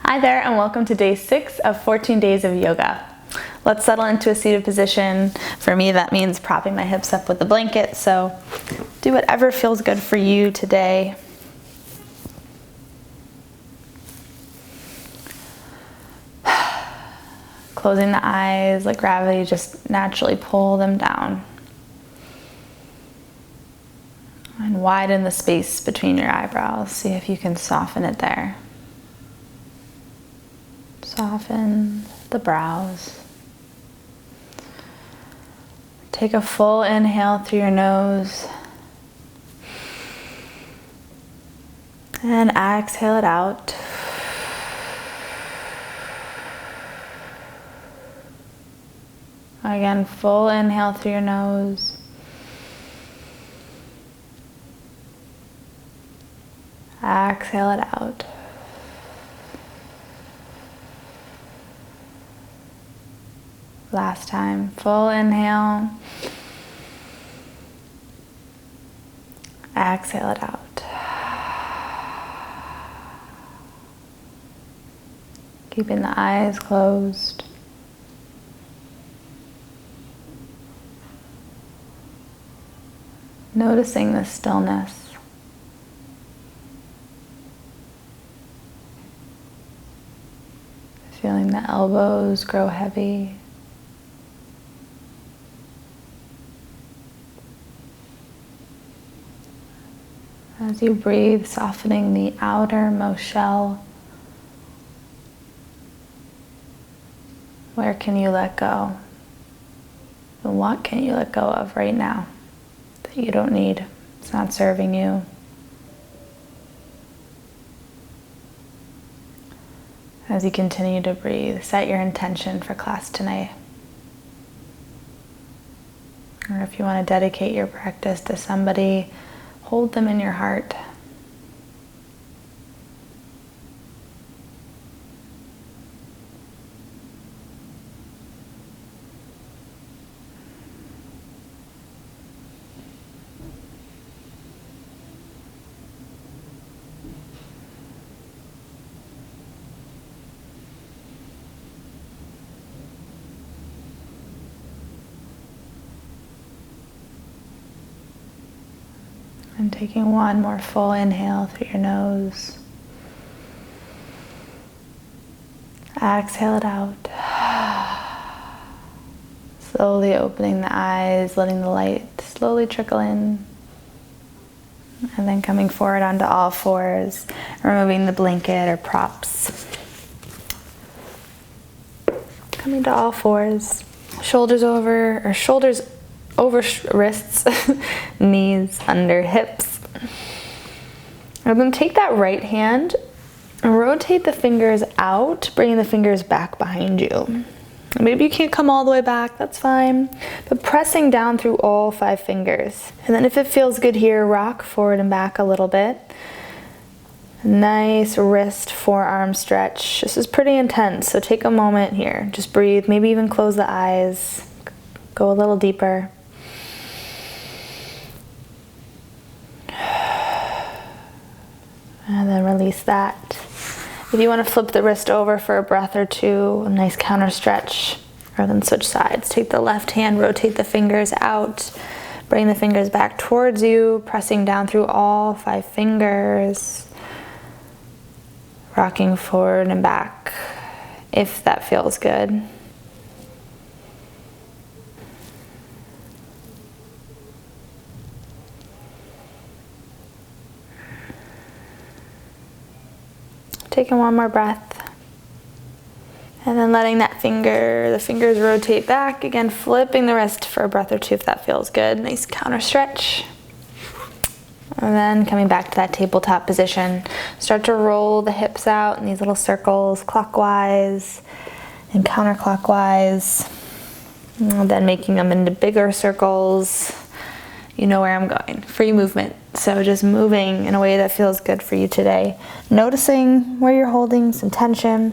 Hi there, and welcome to day 6 of 14 days of yoga. Let's settle into a seated position. For me, that means propping my hips up with the blanket, so do whatever feels good for you today. Closing the eyes, let gravity just naturally pull them down. And widen the space between your eyebrows. See if you can soften it there. Soften the brows. Take a full inhale through your nose. And exhale it out. Again, full inhale through your nose. Exhale it out. Last time, full inhale. Exhale it out. Keeping the eyes closed. Noticing the stillness. Feeling the elbows grow heavy. As you breathe, softening the outermost shell. Where can you let go? And what can you let go of right now that you don't need? It's not serving you. As you continue to breathe, set your intention for class tonight. Or if you want to dedicate your practice to somebody, hold them in your heart. And taking one more full inhale through your nose. Exhale it out. Slowly opening the eyes, letting the light slowly trickle in. And then coming forward onto all fours, removing the blanket or props. Coming to all fours, shoulders over wrists, knees under hips. And then take that right hand and rotate the fingers out, bringing the fingers back behind you. Maybe you can't come all the way back, that's fine, but pressing down through all 5 fingers. And then if it feels good here, rock forward and back a little bit. Nice wrist, forearm stretch. This is pretty intense, so take a moment here. Just breathe, maybe even close the eyes. Go a little deeper. And then release that. If you want to flip the wrist over for a breath or two, a nice counter stretch, or then switch sides. Take the left hand, rotate the fingers out, bring the fingers back towards you, pressing down through all 5 fingers, rocking forward and back, if that feels good. Taking one more breath. And then letting the fingers rotate back. Again, flipping the wrist for a breath or two if that feels good. Nice counter stretch. And then coming back to that tabletop position. Start to roll the hips out in these little circles, clockwise and counterclockwise. And then making them into bigger circles. You know where I'm going. Free movement. So just moving in a way that feels good for you today. Noticing where you're holding some tension.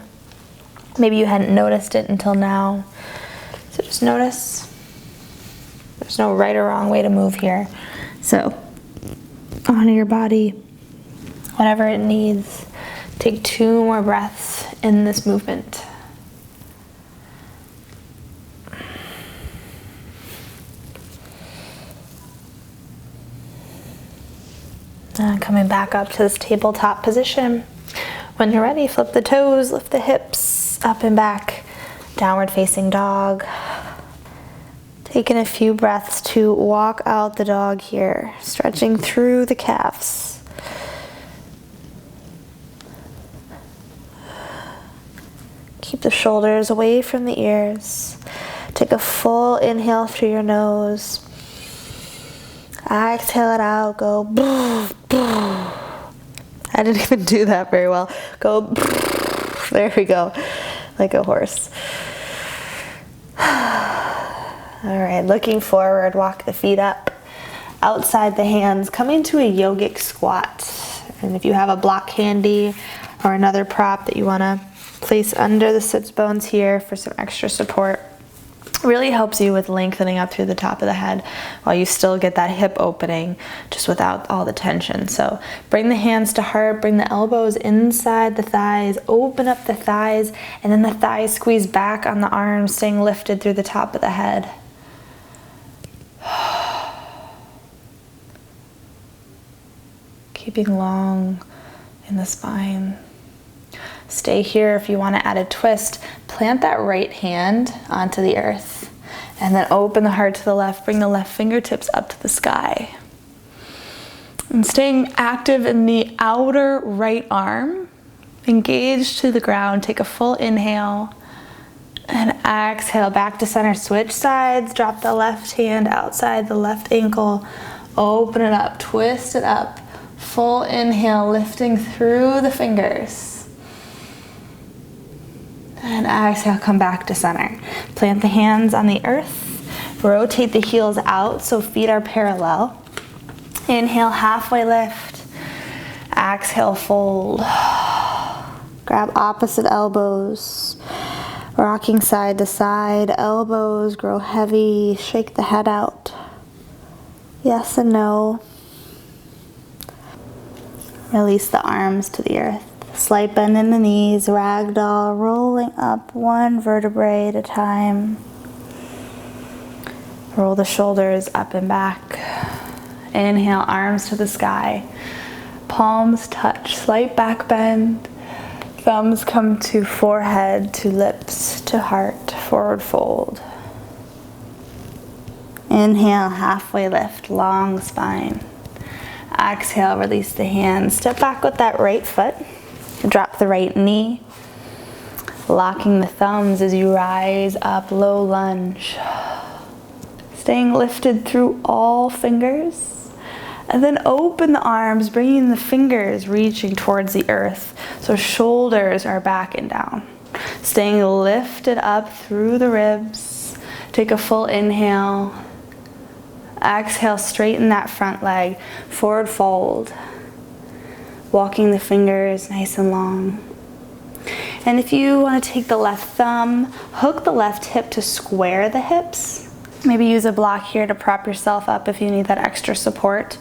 Maybe you hadn't noticed it until now. So just notice. There's no right or wrong way to move here. So honor your body, whatever it needs. Take 2 more breaths in this movement. And coming back up to this tabletop position. When you're ready, flip the toes, lift the hips up and back. Downward facing dog. Taking a few breaths to walk out the dog here, stretching through the calves. Keep the shoulders away from the ears. Take a full inhale through your nose. Exhale it out, go. I didn't even do that very well. Go. There we go, like a horse. All right, looking forward, walk the feet up, outside the hands, coming to a yogic squat. And if you have a block handy or another prop that you want to place under the sits bones here for some extra support, really helps you with lengthening up through the top of the head while you still get that hip opening just without all the tension. So bring the hands to heart, bring the elbows inside the thighs, open up the thighs, and then the thighs squeeze back on the arms, staying lifted through the top of the head. Keeping long in the spine. Stay here. If you want to add a twist, plant that right hand onto the earth and then open the heart to the left. Bring the left fingertips up to the sky. And staying active in the outer right arm, engaged to the ground. Take a full inhale and exhale back to center. Switch sides. Drop the left hand outside the left ankle. Open it up, twist it up. Full inhale, lifting through the fingers. And exhale, come back to center. Plant the hands on the earth. Rotate the heels out so feet are parallel. Inhale, halfway lift. Exhale, fold. Grab opposite elbows. Rocking side to side. Elbows grow heavy. Shake the head out. Yes and no. Release the arms to the earth. Slight bend in the knees, ragdoll, rolling up one vertebrae at a time. Roll the shoulders up and back. Inhale, arms to the sky. Palms touch, slight back bend. Thumbs come to forehead, to lips, to heart, forward fold. Inhale, halfway lift, long spine. Exhale, release the hands. Step back with that right foot. Drop the right knee. Locking the thumbs as you rise up, low lunge. Staying lifted through all fingers. And then open the arms, bringing the fingers reaching towards the earth. So shoulders are back and down. Staying lifted up through the ribs. Take a full inhale. Exhale, straighten that front leg, forward fold. Walking the fingers nice and long. And if you want to take the left thumb, hook the left hip to square the hips. Maybe use a block here to prop yourself up if you need that extra support.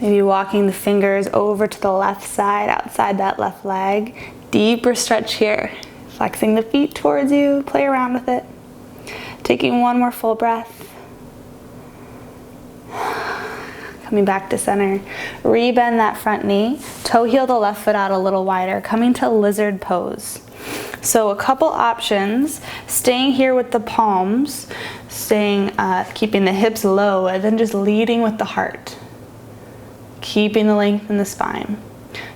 Maybe walking the fingers over to the left side, outside that left leg. Deeper stretch here. Flexing the feet towards you, play around with it. Taking one more full breath. Coming back to center. Rebend that front knee. Toe heel the left foot out a little wider. Coming to lizard pose. So a couple options. Staying here with the palms. Keeping the hips low and then just leading with the heart. Keeping the length in the spine.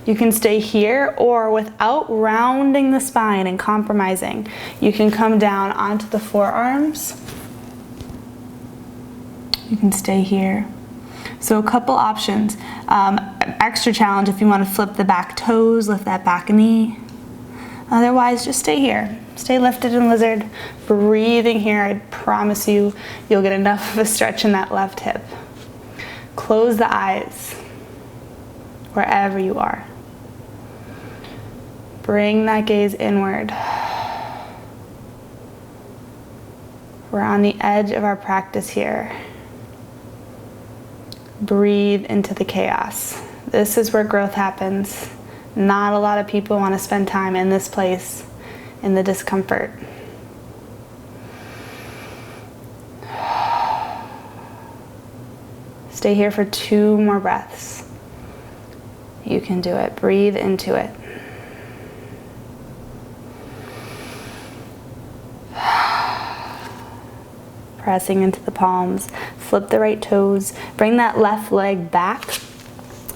You can stay here, or without rounding the spine and compromising, you can come down onto the forearms. You can stay here. So a couple options. Extra challenge if you want to flip the back toes, lift that back knee. Otherwise, just stay here. Stay lifted in lizard. Breathing here. I promise you'll get enough of a stretch in that left hip. Close the eyes wherever you are. Bring that gaze inward. We're on the edge of our practice here. Breathe into the chaos. This is where growth happens. Not a lot of people want to spend time in this place, in the discomfort. Stay here for 2 more breaths. You can do it. Breathe into it. Pressing into the palms. Flip the right toes. Bring that left leg back.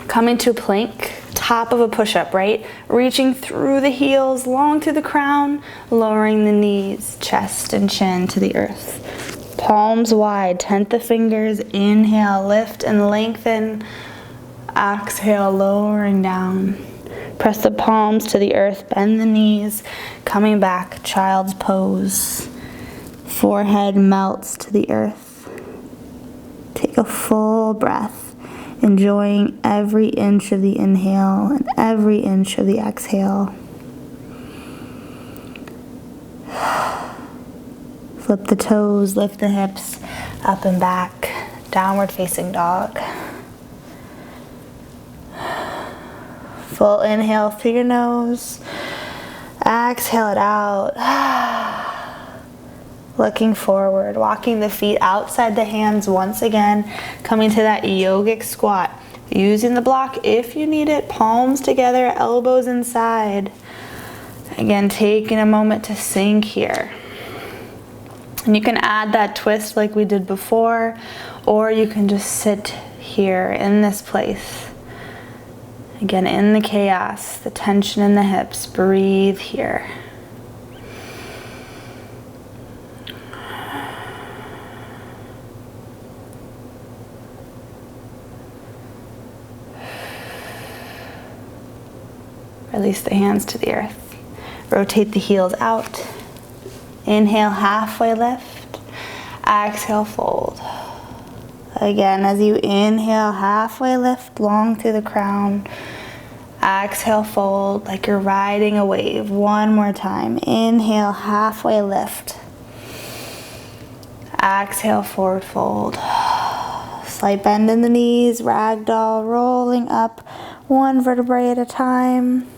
Come into plank. Top of a push-up, right? Reaching through the heels, long through the crown. Lowering the knees, chest and chin to the earth. Palms wide, tent the fingers. Inhale, lift and lengthen. Exhale, lowering down. Press the palms to the earth, bend the knees. Coming back, child's pose. Forehead melts to the earth. Take a full breath, enjoying every inch of the inhale and every inch of the exhale. Flip the toes, lift the hips, up and back. Downward facing dog. Full inhale through your nose. Exhale it out. Looking forward, walking the feet outside the hands once again. Coming to that yogic squat. Using the block if you need it. Palms together, elbows inside. Again, taking a moment to sink here. And you can add that twist like we did before, or you can just sit here in this place. Again, in the chaos, the tension in the hips, breathe here. Release the hands to the earth. Rotate the heels out. Inhale, halfway lift. Exhale, fold. Again, as you inhale, halfway lift, long through the crown. Exhale, fold like you're riding a wave. One more time. Inhale, halfway lift. Exhale, forward fold. Slight bend in the knees, ragdoll, rolling up one vertebrae at a time.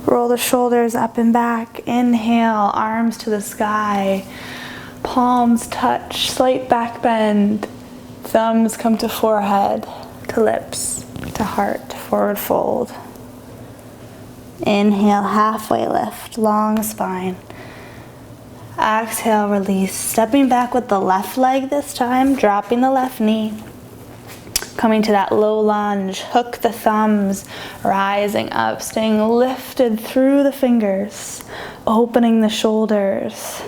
Roll the shoulders up and back. Inhale, arms to the sky. Palms touch, slight back bend. Thumbs come to forehead, to lips, to heart. Forward fold. Inhale, halfway lift, long spine. Exhale, release. Stepping back with the left leg this time, dropping the left knee. Coming to that low lunge, hook the thumbs, rising up, staying lifted through the fingers, opening the shoulders.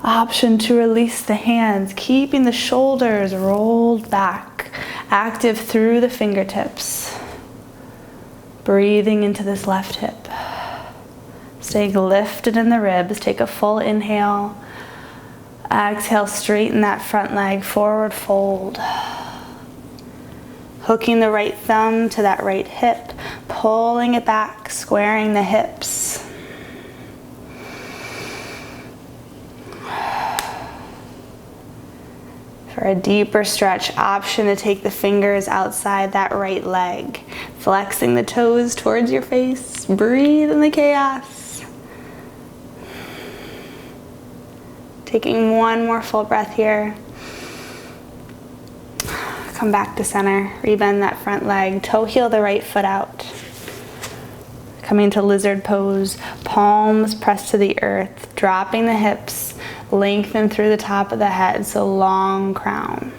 Option to release the hands, keeping the shoulders rolled back, active through the fingertips. Breathing into this left hip. Staying lifted in the ribs, take a full inhale. Exhale, straighten that front leg, forward fold. Hooking the right thumb to that right hip, pulling it back, squaring the hips. For a deeper stretch, option to take the fingers outside that right leg, flexing the toes towards your face. Breathe in the chaos. Taking one more full breath here. Come back to center, rebend that front leg, toe heel the right foot out. Coming to lizard pose, palms pressed to the earth, dropping the hips, lengthen through the top of the head, so long crown.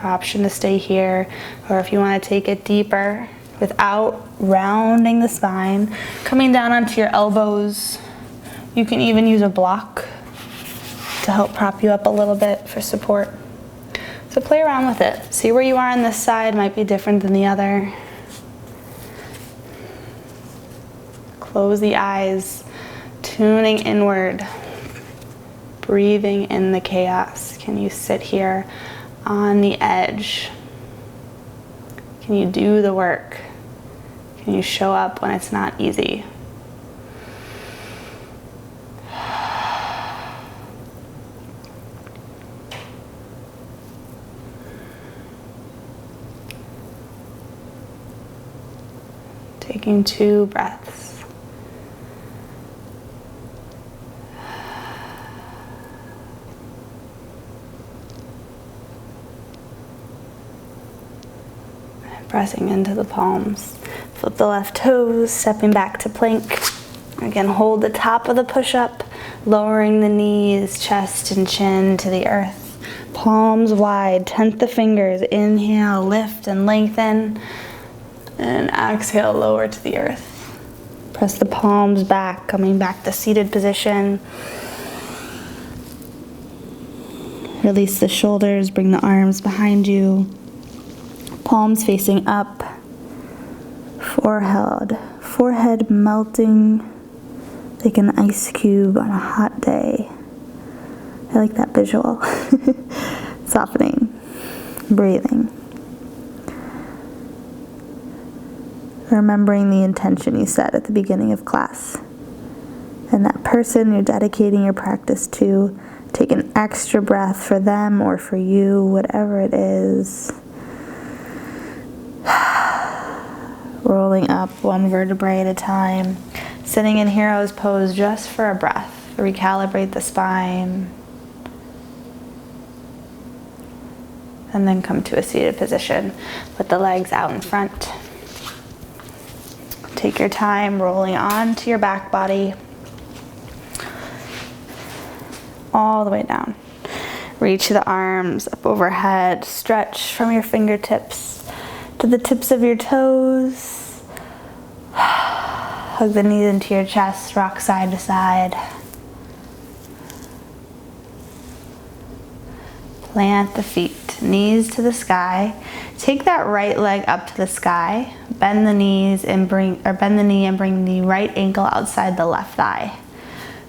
Option to stay here, or if you want to take it deeper without rounding the spine, coming down onto your elbows. You can even use a block to help prop you up a little bit for support. So play around with it. See where you are on this side, might be different than the other. Close the eyes, tuning inward, breathing in the chaos. Can you sit here on the edge? Can you do the work? Can you show up when it's not easy? Taking 2 breaths. Pressing into the palms. Flip the left toes, stepping back to plank. Again, hold the top of the push-up, lowering the knees, chest and chin to the earth. Palms wide, tent the fingers. Inhale, lift and lengthen. And exhale, lower to the earth. Press the palms back, coming back to seated position. Release the shoulders, bring the arms behind you. Palms facing up. Forehead melting like an ice cube on a hot day. I like that visual. Softening, breathing. Remembering the intention you set at the beginning of class. And that person you're dedicating your practice to, take an extra breath for them or for you, whatever it is. Rolling up 1 vertebrae at a time. Sitting in hero's pose just for a breath. Recalibrate the spine. And then come to a seated position. Put the legs out in front. Take your time rolling onto your back body. All the way down. Reach the arms up overhead. Stretch from your fingertips to the tips of your toes. Hug the knees into your chest, rock side to side. Plant the feet, knees to the sky. Take that right leg up to the sky. Bend the knee and bring the right ankle outside the left thigh.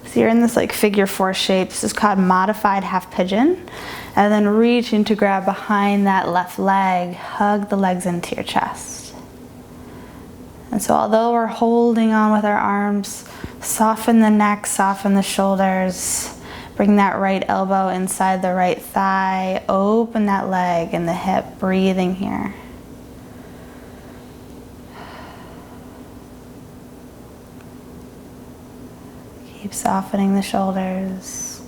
So you're in this like figure 4 shape. This is called modified half pigeon. And then reaching to grab behind that left leg. Hug the legs into your chest. And so although we're holding on with our arms, soften the neck, soften the shoulders. Bring that right elbow inside the right thigh. Open that leg and the hip, breathing here. Keep softening the shoulders.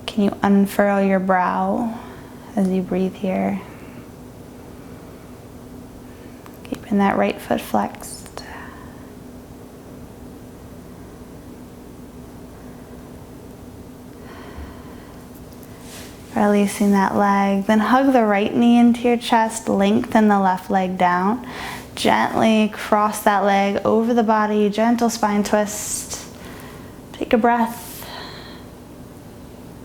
Can you unfurl your brow as you breathe here? Keeping that right foot flexed. Releasing that leg. Then hug the right knee into your chest. Lengthen the left leg down. Gently cross that leg over the body. Gentle spine twist. Take a breath.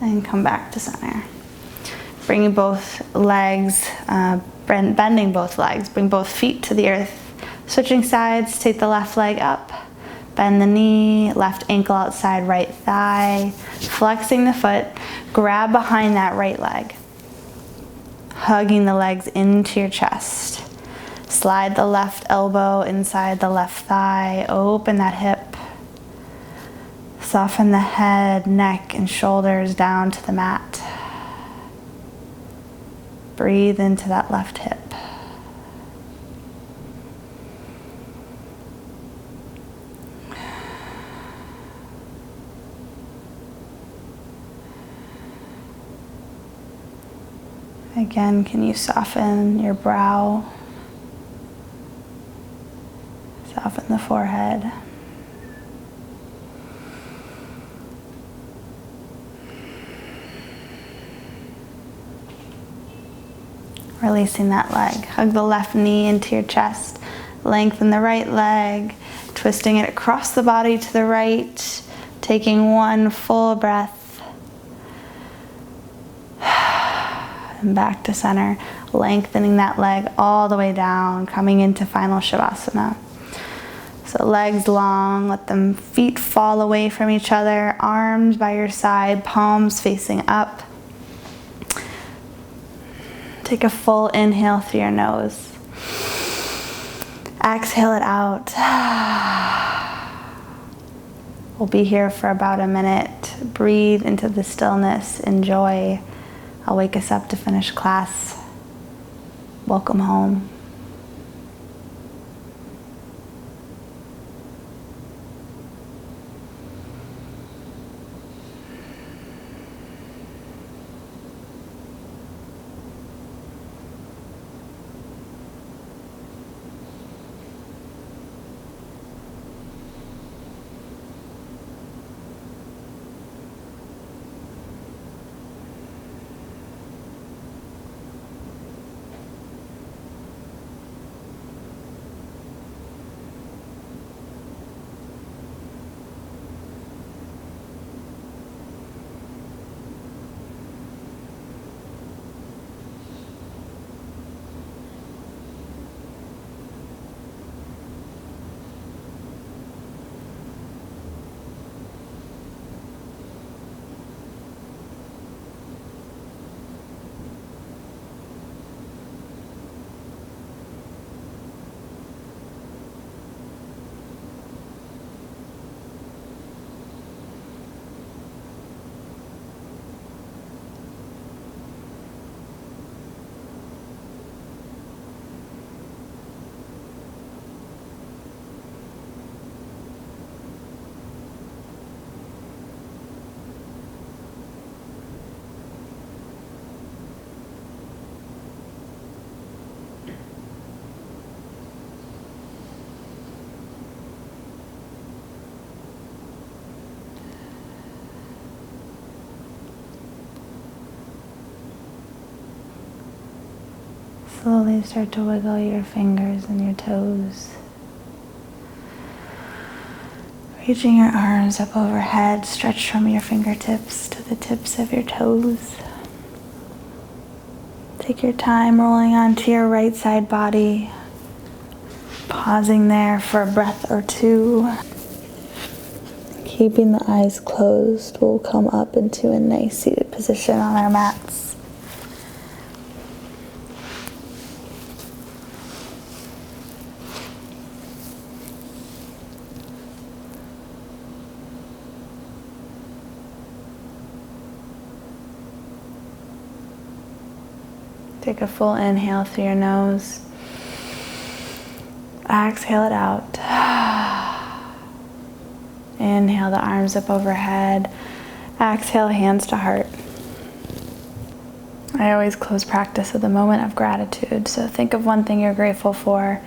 And come back to center. Bringing both legs, bending both legs. Bring both feet to the earth. Switching sides, take the left leg up. Bend the knee, left ankle outside right thigh. Flexing the foot, grab behind that right leg. Hugging the legs into your chest. Slide the left elbow inside the left thigh. Open that hip. Soften the head, neck, and shoulders down to the mat. Breathe into that left hip. Again, can you soften your brow? Soften the forehead. Releasing that leg. Hug the left knee into your chest. Lengthen the right leg. Twisting it across the body to the right. Taking 1 full breath. And back to center. Lengthening that leg all the way down. Coming into final Shavasana. So legs long. Let them feet fall away from each other. Arms by your side. Palms facing up. Take a full inhale through your nose. Exhale it out. We'll be here for about a minute. Breathe into the stillness. Enjoy. I'll wake us up to finish class. Welcome home. Slowly start to wiggle your fingers and your toes. Reaching your arms up overhead, stretch from your fingertips to the tips of your toes. Take your time rolling onto your right side body, pausing there for a breath or two. Keeping the eyes closed, we'll come up into a nice seated position on our mats. Take a full inhale through your nose. Exhale it out. Inhale the arms up overhead. Exhale, hands to heart. I always close practice with a moment of gratitude. So think of one thing you're grateful for.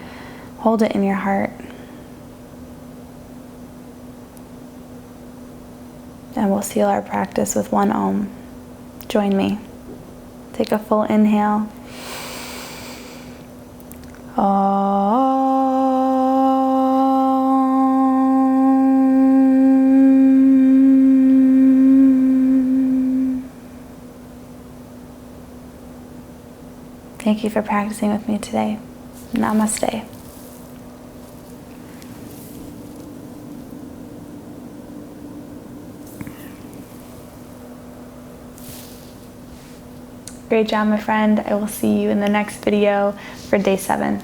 Hold it in your heart. And we'll seal our practice with one Om. Join me. Take a full inhale. Thank you for practicing with me today. Namaste. Great job, my friend. I will see you in the next video for day 7.